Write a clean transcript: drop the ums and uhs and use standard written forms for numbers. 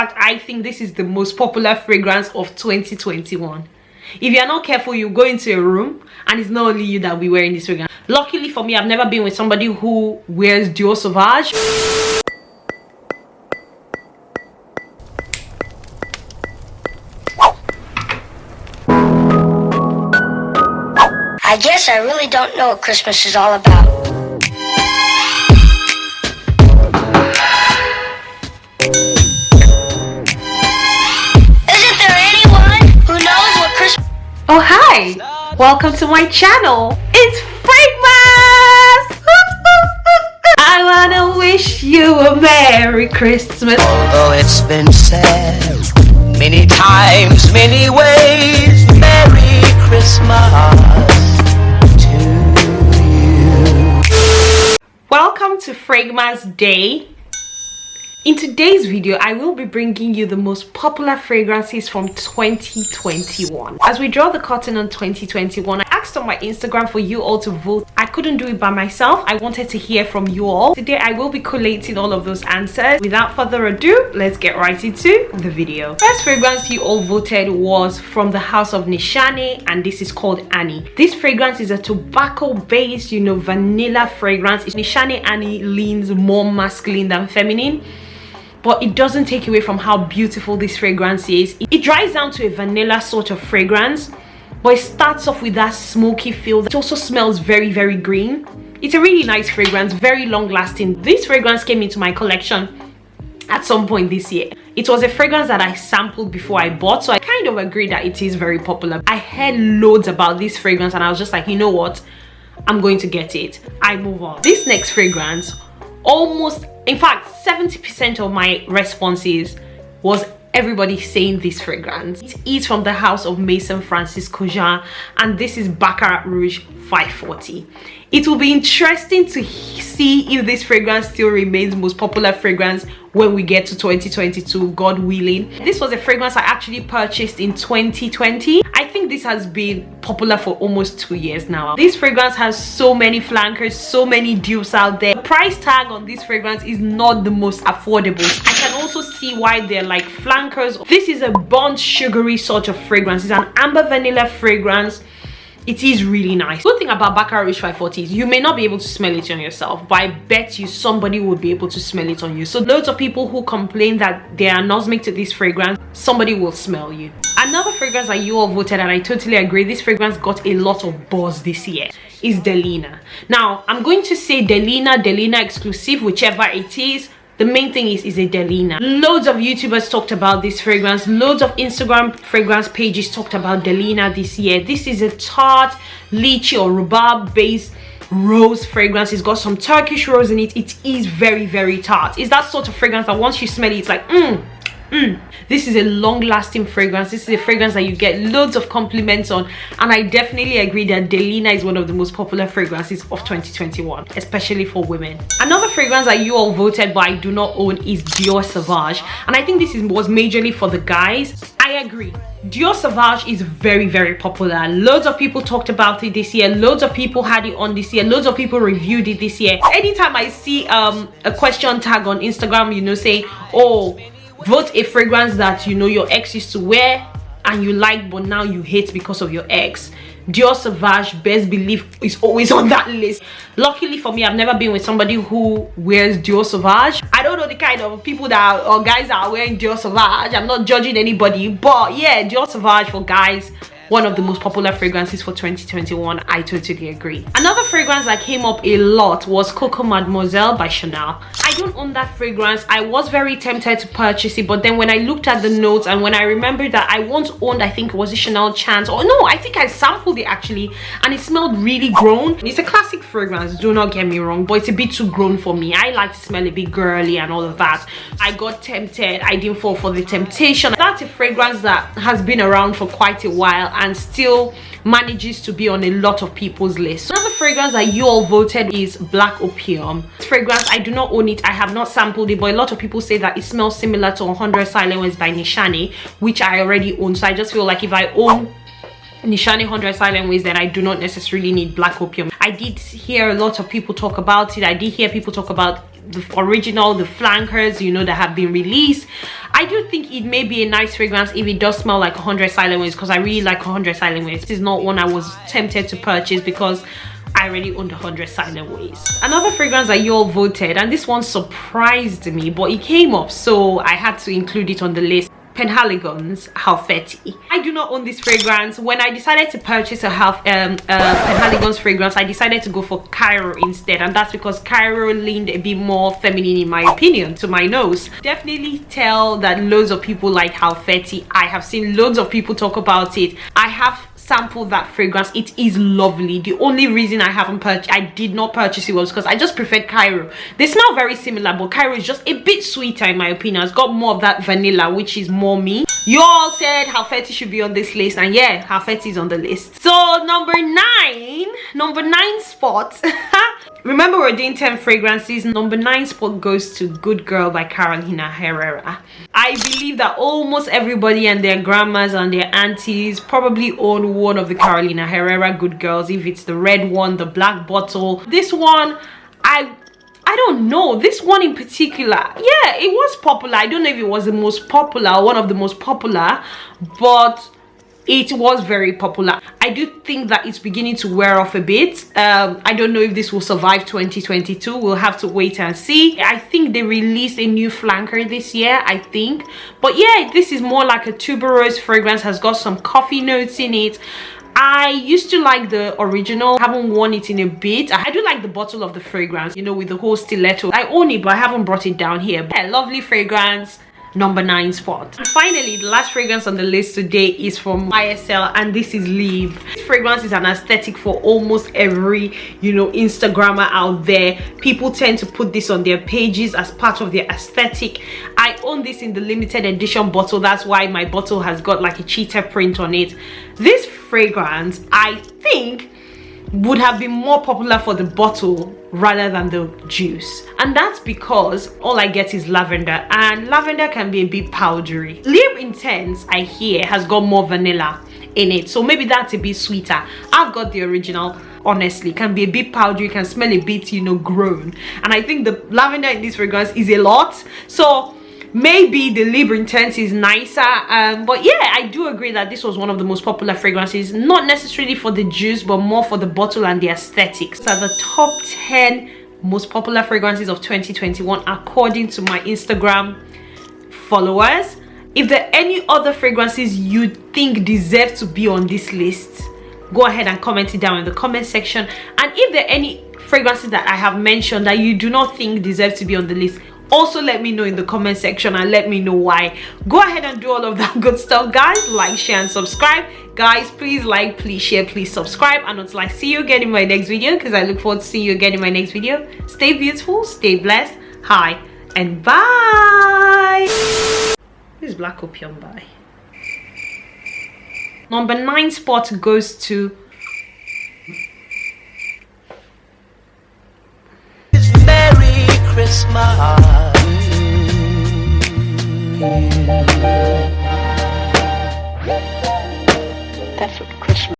I think this is the most popular fragrance of 2021. If you're not careful, you go into a room and it's not only you that will be wearing this fragrance. Luckily for me, I've never been with somebody who wears Dior Sauvage. I guess I really don't know what Christmas is all about. Isn't there anyone who knows what Christmas... Oh, hi! Welcome to my channel. It's Vlogmas! I wanna wish you a Merry Christmas. Although it's been said many times, many ways, Merry Christmas. Welcome to Vlogmas Day. In today's video, I will be bringing you the most popular fragrances from 2021. As we draw the curtain on 2021, I asked on my Instagram for you all to vote. I couldn't do it by myself. I wanted to hear from you all. Today, I will be collating all of those answers. Without further ado, let's get right into the video. First fragrance you all voted was from the house of Nishane, and this is called Ani. This fragrance is a tobacco-based, vanilla fragrance. Nishane Ani leans more masculine than feminine, but it doesn't take away from how beautiful this fragrance is. It dries down to a vanilla sort of fragrance, but it starts off with that smoky feel. It also smells very, very green. It's a really nice fragrance, very long lasting. This fragrance came into my collection at some point this year. It was a fragrance that I sampled before I bought, so I kind of agree that it is very popular. I heard loads about this fragrance and I was just like, you know what, I'm going to get it. I move on. This next fragrance, in fact 70% of my responses was everybody saying this fragrance. It is from the house of Maison Francis Kurkdjian, and this is Baccarat Rouge 540. It will be interesting to see if this fragrance still remains most popular fragrance when we get to 2022, God willing. This was a fragrance I actually purchased in 2020. I think this has been popular for almost 2 years now. This fragrance has so many flankers, so many dupes out there. The price tag on this fragrance is not the most affordable. I can also see why they're like flankers. This is a burnt sugary sort of fragrance. It's an amber vanilla fragrance. It is really nice. Good thing about Baccarat Rouge 540 is you may not be able to smell it on yourself, but I bet you somebody would be able to smell it on you. So loads of people who complain that they are anosmic to this fragrance, somebody will smell you. Another fragrance that you all voted, and I totally agree, this fragrance got a lot of buzz this year, is Delina. Now, I'm going to say Delina exclusive, whichever it is. The main thing is a Delina. Loads of YouTubers talked about this fragrance. Loads of Instagram fragrance pages talked about Delina this year. This is a tart, lychee or rhubarb based rose fragrance. It's got some Turkish rose in it. It is very, very tart. It's that sort of fragrance that once you smell it, it's like, This is a long-lasting fragrance. This is a fragrance that you get loads of compliments on, and I definitely agree that Delina is one of the most popular fragrances of 2021, especially for women. Another fragrance that you all voted but I do not own is Dior Sauvage, and I think this was majorly for the guys. I agree. Dior Sauvage is very, very popular. Loads of people talked about it this year. Loads of people had it on this year. Loads of people reviewed it this year. Anytime I see a question tag on Instagram, saying, oh, vote a fragrance that your ex used to wear and you like but now you hate because of your ex, Dior Sauvage, best believe, is always on that list. Luckily for me, I've never been with somebody who wears Dior Sauvage. I don't know the kind of people or guys that are wearing Dior Sauvage. I'm not judging anybody, but yeah, Dior Sauvage for guys, one of the most popular fragrances for 2021. I totally agree. Another fragrance that came up a lot was Coco Mademoiselle by Chanel. I don't own that fragrance. I was very tempted to purchase it, but then when I looked at the notes and when I remembered that I once owned, I think it was a Chanel Chance, or no, I think I sampled it actually, and it smelled really grown. It's a classic fragrance, do not get me wrong, but it's a bit too grown for me. I like to smell a bit girly and all of that. I got tempted. I didn't fall for the temptation. That's a fragrance that has been around for quite a while and still manages to be on a lot of people's list. Another fragrance that you all voted is Black Opium. This fragrance, I do not own it. I have not sampled it, but a lot of people say that it smells similar to 100 Silent Ways by Nishane, which I already own. So I just feel like if I own Nishane 100 Silent Ways, then I do not necessarily need Black Opium. I did hear a lot of people talk about it. I did hear people talk about the original, the flankers, you know, that have been released. I do think it may be a nice fragrance if it does smell like 100 Silent Waves, because I really like 100 Silent Waves. This is not one I was tempted to purchase because I already owned 100 Silent Waves. Another fragrance that you all voted, and this one surprised me, but it came up, so I had to include it on the list. Penhaligon's Halfeti. I do not own this fragrance. When I decided to purchase a Penhaligon's fragrance, I decided to go for Cairo instead, and that's because Cairo leaned a bit more feminine, in my opinion, to my nose. Definitely tell that loads of people like Halfeti. I have seen loads of people talk about it. I have sampled that fragrance. It is lovely. The only reason I did not purchase it was because I just preferred Cairo. They smell very similar, but Cairo is just a bit sweeter in my opinion. It's got more of that vanilla, which is more me. You all said Halfeti should be on this list, and yeah, Halfeti is on the list. So number nine spot. Remember, we're doing 10 fragrances. Number 9 spot goes to Good Girl by Carolina Herrera. I believe that almost everybody and their grandmas and their aunties probably own one of the Carolina Herrera Good Girls, if it's the red one, the black bottle. This one, I don't know. This one in particular, yeah, it was popular. I don't know if it was the most popular, one of the most popular, but it was very popular. I do think that it's beginning to wear off a bit. I don't know if this will survive 2022. We'll have to wait and see. I think they released a new flanker this year, I think. But yeah, this is more like a tuberose fragrance, has got some coffee notes in it. I used to like the original. I haven't worn it in a bit. I do like the bottle of the fragrance, you know, with the whole stiletto. I own it, but I haven't brought it down here. But yeah, lovely fragrance. Number 9 spot. And finally, the last fragrance on the list today is from YSL, and this is Libre. This fragrance is an aesthetic for almost every, you know, Instagrammer out there. People tend to put this on their pages as part of their aesthetic. I own this in the limited edition bottle. That's why my bottle has got like a cheetah print on it. This fragrance, I think, would have been more popular for the bottle rather than the juice, and that's because all I get is lavender, and lavender can be a bit powdery. Libre Intense, I hear, has got more vanilla in it, so maybe that's a bit sweeter. I've got the original. Honestly, can be a bit powdery, can smell a bit, you know, grown, and I think the lavender in this fragrance is a lot, so maybe the Libre Intense is nicer. But yeah, I do agree that this was one of the most popular fragrances, not necessarily for the juice, but more for the bottle and the aesthetics. So the top 10 most popular fragrances of 2021 according to my Instagram followers. If there are any other fragrances you think deserve to be on this list, go ahead and comment it down in the comment section. And if there are any fragrances that I have mentioned that you do not think deserve to be on the list, also let me know in the comment section and let me know why. Go ahead and do all of that good stuff, guys. Like, share, and subscribe. Guys, please like, please share, please subscribe. And until I see you again in my next video, because I look forward to seeing you again in my next video, stay beautiful, stay blessed. Hi and bye. This is Black Opium by. Number 9 spot goes to Merry Christmas. That's what